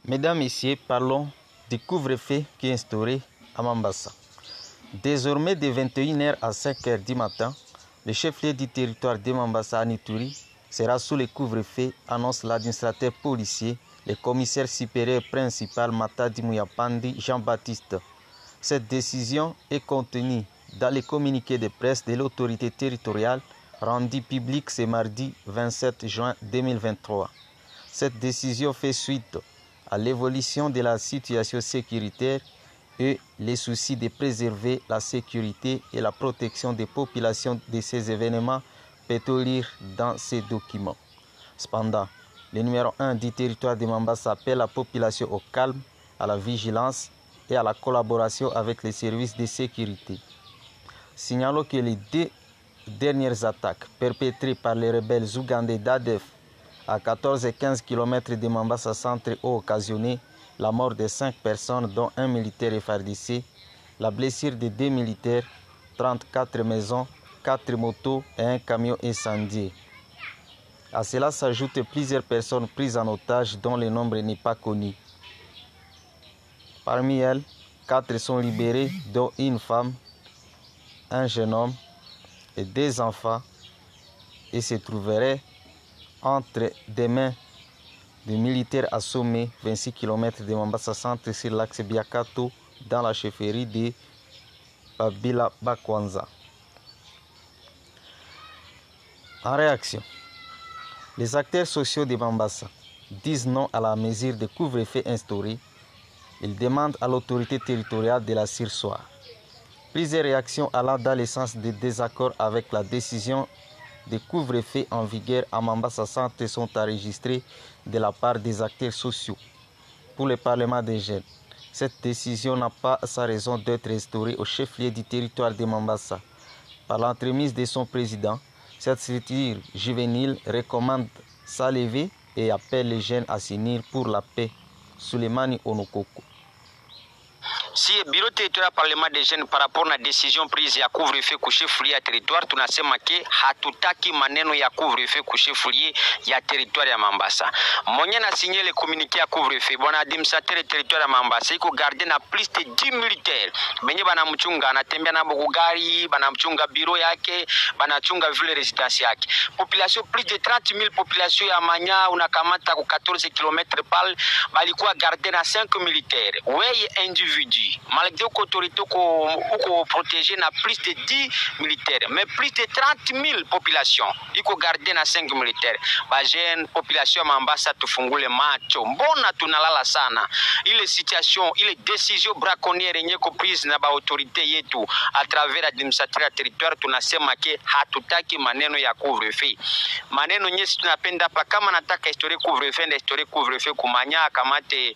Mesdames, Messieurs, parlons du couvre-feu qui est instauré à Mambasa. Désormais, de 21h à 5h du matin, le chef-lieu du territoire de Mambasa à Nituri sera sous le couvre-feu, annonce l'administrateur policier, le commissaire supérieur principal Matadi Mouyapandi Jean-Baptiste. Cette décision est contenue dans le communiqué de presse de l'autorité territoriale rendu public ce mardi 27 juin 2023. Cette décision fait suite à l'évolution de la situation sécuritaire et les soucis de préserver la sécurité et la protection des populations de ces événements peut-on lire dans ces documents. Cependant, le numéro 1 du territoire de Mambasa appelle la population au calme, à la vigilance et à la collaboration avec les services de sécurité. Signalons que les deux dernières attaques perpétrées par les rebelles ougandais d'ADF à 14 et 15 km de Mambasa Centre ont occasionné la mort de 5 personnes, dont un militaire FARDC, la blessure de 2 militaires, 34 maisons, 4 motos et un camion incendié. À cela s'ajoutent plusieurs personnes prises en otage dont le nombre n'est pas connu. Parmi elles, 4 sont libérés, dont une femme, un jeune homme et 2 enfants, et se trouveraient entre des mains des militaires assommés 26 km de Mambasa Centre sur l'axe Biakato dans la chefferie de Babila Bakwanza. En réaction, les acteurs sociaux de Mambasa disent non à la mesure de couvre-feu instaurée. Ils demandent à l'autorité territoriale de la surseoir. Plusieurs réactions allant dans le sens de désaccord avec la décision de couvre-feu en vigueur à Mambasa Centre sont enregistrées de la part des acteurs sociaux. Pour le Parlement des jeunes, cette décision n'a pas sa raison d'être instaurée au chef-lieu du territoire de Mambasa. Par l'entremise de son président, cette structure juvénile recommande sa levée et appelle les jeunes à s'unir pour la paix. Sulemani Onokoko. Si bureau territorial parlement des jeunes par rapport na decision prise ya couvre-feu kushefulia ya territoire, tunasema ke hatutaki maneno ya couvre-feu kushefulia ya territoire ya Mambasa. Mwenye na signé le communiqué ya couvre-feu bwana administrateur territoire ya Mambasa iko garder na plus de 10 militaires benye banamchunga, anatembea na bugari, banamchunga bureau yake, banachunga vile résidence yake. Population plus de 30 000 population ya Manya unakamata ku 14 km pal balikuwa garder na 5 militaires. Weye individu malgré l'autorité qu'on protéger na plus de 10 militaires, mais plus de 30 000 populations, il faut garder na 5 militaires. Ba jeune population Mambasa tufungule macho. Mbona tunalala sana? Ile situation, ile décision braconnière yenye ko prise na ba autorité yetu à travers administrateur ya territoire, tunasema ke hatutaki maneno ya couvre-feu. Maneno nyesi tunapenda pa kama nataka historia couvre-feu na historia couvre-feu kumanya akamate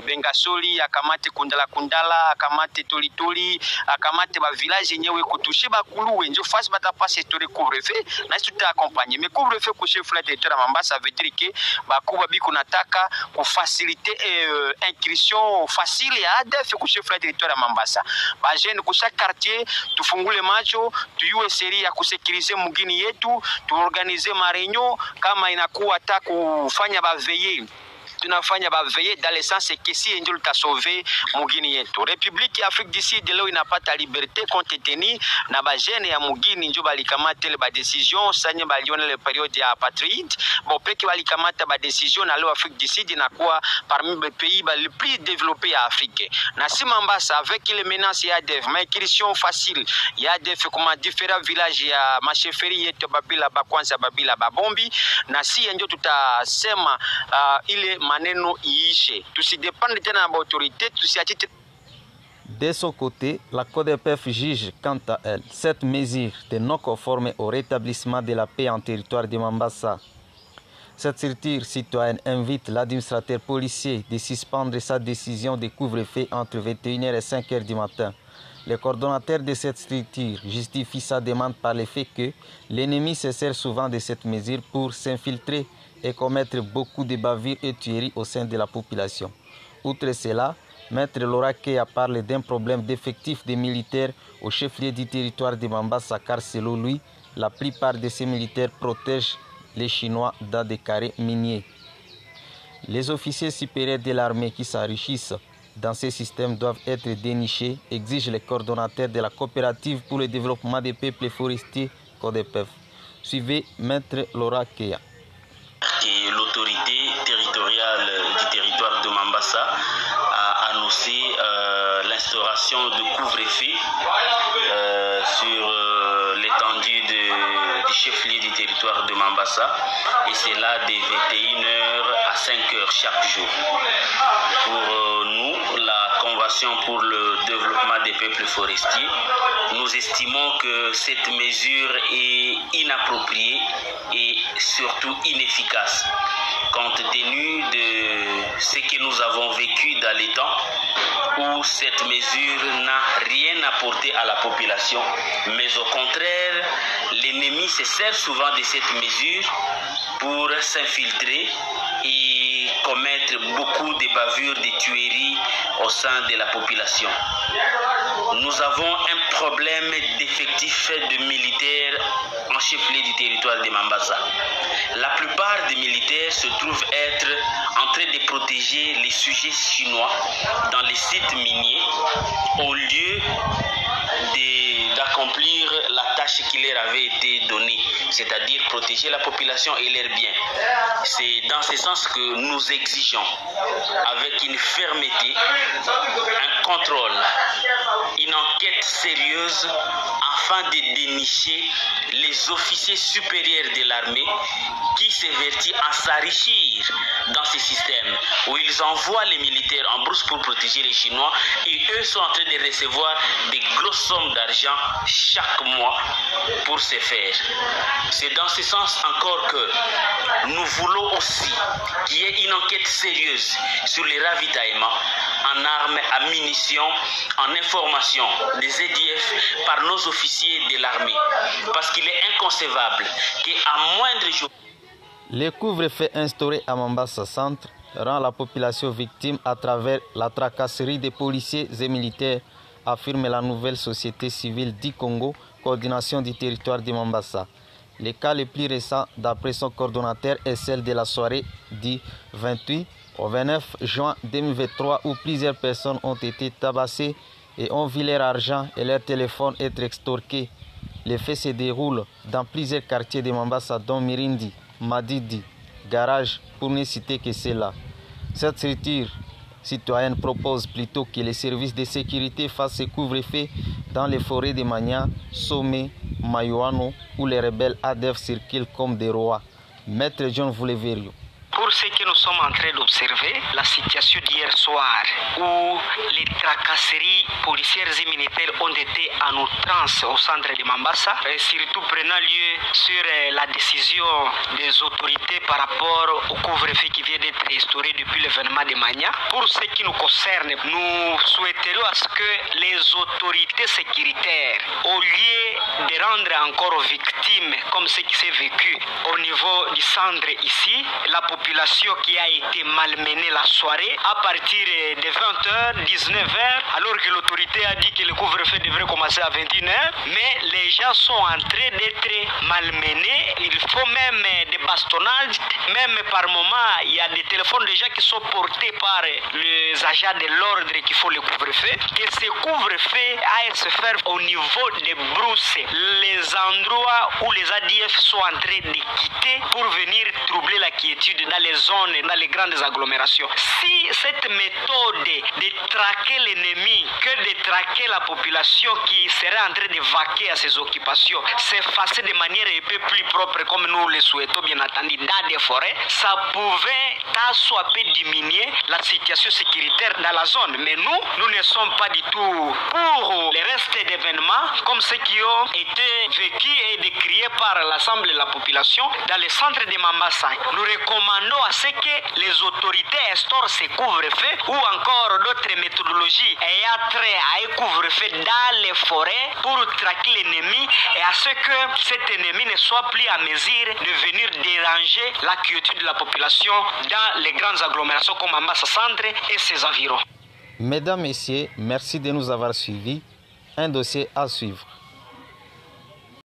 Bengasoli, akamate kundala akamate tolitoli akamate ba village yenyewe kutushi ba kuluwe njo fasi bata passe histoire couvre-feu na sisi tuta accompagner. Mais couvre-feu ku chef la territoire Mambasa veut dire que ba kuba biko nataka ku faciliter incursion facile ya ADF ku chef la territoire Mambasa. Ba jeune ku chaque quartier tufungule macho tuyue seri ya kusekirize mugini yetu, tuorganize ma réunion kama inakuwa ta kufanya ba veiller tunafanya ba veiller dans le sens que si ndio tutasauver mugini yetu. République ya Afrique du Sud leo inapata liberté compte tenu na ba jeune ya mugini ndio balikamata le ba décision sanye baliona le période ya apartheid bon peki balikamata ba décision na leo Afrique du Sud inakuwa parmi les pays les plus développés à Afrique. Na si Mambasa avec les menaces ya ADF, mais question facile ya ADF comme différents villages ya macheferi yetu Babila Bakwanza Babila Babombi na si ndio tutasema ile maneno iishe, tusidépendre tena na autorité, tusiachite. De son côté, la CODEPEF juge quant à elle cette mesure de non-conforme au rétablissement de la paix en territoire de Mambasa. Cette structure citoyenne invite l'administrateur policier de suspendre sa décision de couvre-feu entre 21h et 5h du matin. Le coordonnateur de cette structure justifie sa demande par le fait que l'ennemi se sert souvent de cette mesure pour s'infiltrer et commettre beaucoup de bavures et tueries au sein de la population. Outre cela, Maître Loraké a parlé d'un problème d'effectifs des militaires au chef-lieu du territoire de Mambasa car selon lui, la plupart de ces militaires protègent les Chinois dans des carrés miniers. Les officiers supérieurs de l'armée qui s'enrichissent dans ces systèmes doivent être dénichés, exigent les coordonnateurs de la coopérative pour le développement des peuples forestiers CODEPEF. Suivez Maître Laura Kea. L'autorité territoriale du territoire de Mambasa a annoncé l'instauration de couvre-feu sur l'étendue du chef-lieu du territoire de Mambasa, et c'est là de 21h à 5h chaque jour. Pour nous, la Convention pour le développement des peuples forestiers, nous estimons que cette mesure est inappropriée et surtout inefficace, compte tenu de ce que nous avons vécu dans les temps où cette mesure n'a rien apporté à la population, mais au contraire, l'ennemi se sert souvent de cette mesure pour s'infiltrer et commettre beaucoup de bavures, de tueries au sein de la population. Nous avons un problème d'effectifs de militaires en chef-lieu du territoire de Mambasa. La plupart des militaires se trouvent être en train de protéger les sujets chinois dans les sites miniers au lieu d'accomplir la tâche qui leur avait été donnée, c'est-à-dire protéger la population et leurs biens. C'est dans ce sens que nous exigeons avec une fermeté, un contrôle, une enquête sérieuse afin de dénicher les officiers supérieurs de l'armée qui s'évertuent à s'enrichir dans ces systèmes où ils envoient les militaires en brousse pour protéger les Chinois, et eux sont en train de recevoir des grosses sommes d'argent chaque mois pour ce faire. C'est dans ce sens encore que nous voulons aussi qu'il y ait une enquête sérieuse sur les ravitaillements en armes, en munitions, en informations des EDF par nos officiers de l'armée. Parce qu'il est inconcevable qu'à moindre jour... Le couvre-feu instauré à Mambasa Centre rend la population victime à travers la tracasserie des policiers et militaires, affirme la nouvelle société civile du Congo, coordination du territoire de Mambasa. Le cas le plus récent, d'après son coordonnateur, est celle de la soirée du 28 au 29 juin 2023 où plusieurs personnes ont été tabassées et ont vu leur argent et leur téléphone être extorqués. Les faits se déroulent dans plusieurs quartiers de Mambasa, dont Mirindi, Madidi, Garage, pour ne citer que cela. Cette structure citoyenne propose plutôt que les services de sécurité fassent ce couvre-feu dans les forêts de Mania, Sommet, Mayuano, où les rebelles ADF circulent comme des rois. Maître John Vouleverio. Pour ce que nous sommes en train d'observer, la situation d'hier soir où les tracasseries policières et militaires ont été en outrance au centre de Mambasa, et surtout prenant lieu sur la décision des autorités par rapport au couvre-feu qui vient d'être instauré depuis l'événement de Mania. Pour ce qui nous concerne, nous souhaiterions à ce que les autorités sécuritaires, au lieu de rendre encore victimes comme ce qui s'est vécu au niveau du centre ici, la population qui a été malmenée la soirée à partir de 20h, 19h, alors que l'autorité a dit que le couvre-feu devrait commencer à 21h, mais les gens sont en train d'être malmenés. Il faut même des bastonnades, même par moment, il y a des téléphones déjà qui sont portés par les agents de l'ordre qui font le couvre-feu. Que ce couvre-feu aille se faire au niveau des brousses, les endroits où les ADF sont en train de quitter pour venir troubler la quiétude dans les zones, dans les grandes agglomérations. Si cette méthode de traquer l'ennemi que de traquer la population qui serait en train de vaquer à ses occupations s'effacer de manière un peu plus propre comme nous le souhaitons bien entendu dans des forêts, ça pouvait tant soit peu diminuer la situation sécuritaire dans la zone. Mais nous ne sommes pas du tout pour les restes d'événements comme ceux qui ont été vécus et décriés par l'ensemble de la population dans le centre de Mambasa. Nous recommandons à ce que les autorités instaurent ces couvre-feux ou encore d'autres méthodologies ayant trait à un couvre-feu dans les forêts pour traquer l'ennemi et à ce que cet ennemi ne soit plus à mesure de venir déranger la quiétude de la population dans les grandes agglomérations comme Mambasa Centre et ses environs. Mesdames, Messieurs, merci de nous avoir suivis. Un dossier à suivre.